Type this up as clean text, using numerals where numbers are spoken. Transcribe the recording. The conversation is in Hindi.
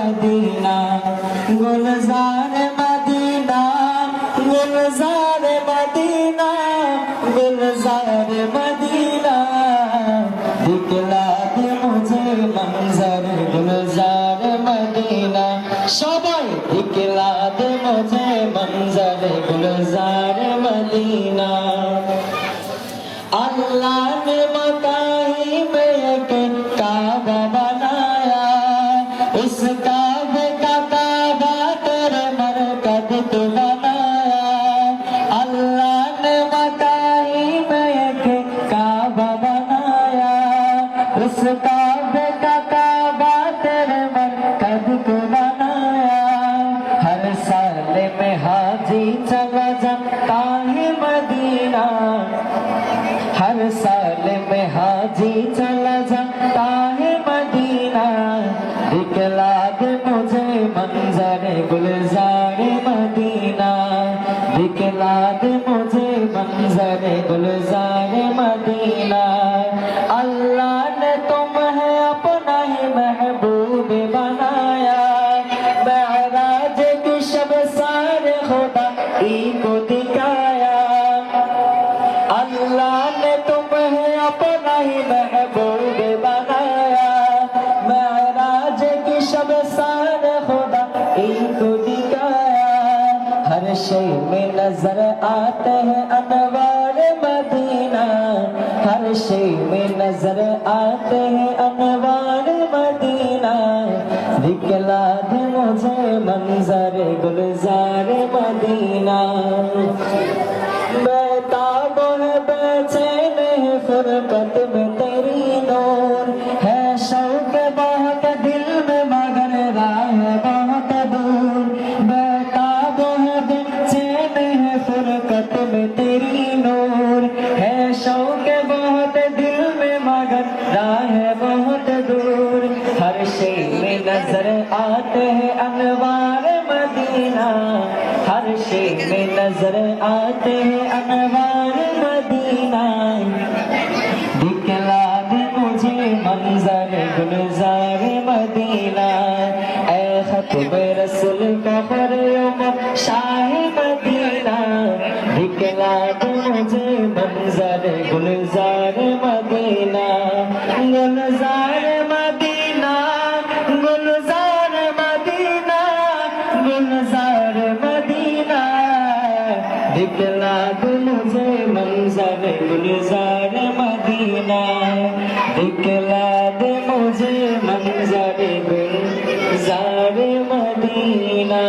मदीना गुलजार मदीना गुलजार मदीना गुलजार मदीना दिखला दे मुझे मंजर गुलजार मदीना सबाई दिखला दे मुझे मंजर गुलजार मदीना अल्लाह ने मकाई में एक काबा बनाया इस काबे का काबा तेरे मरकद तो बनाया अल्लाह ने मकाई में एक काबा बनाया इस काबे का काबा तेरे मरकद को बनाया हर साल में हाजी चला जाता है मदीना हर साल में हाजी चला जाता है मदीना दिखला दे मुझे मंजर गुलजार मदीना दिखला दे मुझे मंजर गुलजार मदीना अल्लाह ने तुम्हें अपना ही महबूब बनाया मेराज की शब सारे खुदा को दिखाया अल्लाह ने तुम्हें अपना ही महबूब बनाया मेराज की शब सारे खुदा को दिखाया हर शय में नजर आते हैं अनवार मदीना हर शय में नजर आते हैं अनवार मदीना दिखला दे मुझे मंजर गुलजार मदीना बेताबो है बेचैन है फुरकत में तेरी नूर है शौक बहुत दिल में मगर राह बहुत दूर बेताबो है बेचैन है फुरकत में तेरी नूर है शौक बहुत दिल में मगर राह बहुत दूर हर शय में नजर आते हैं अनवार मदीना हर शय में नजर आते हैं अनवार मदीना दिखला दे मुझे मंजर गुलजार मदीना ऐ खत्ब रसूल कबर उमर शाह मदीना दिखला दे मुझे मंजर गुलजार मदीना गुलजार मदीना गुलजार मदीना गुलजार मदीना दिखला दे मुझे मंजर गुलजार मदीना दिखला दे मुझे मंजर गुलजार मदीना।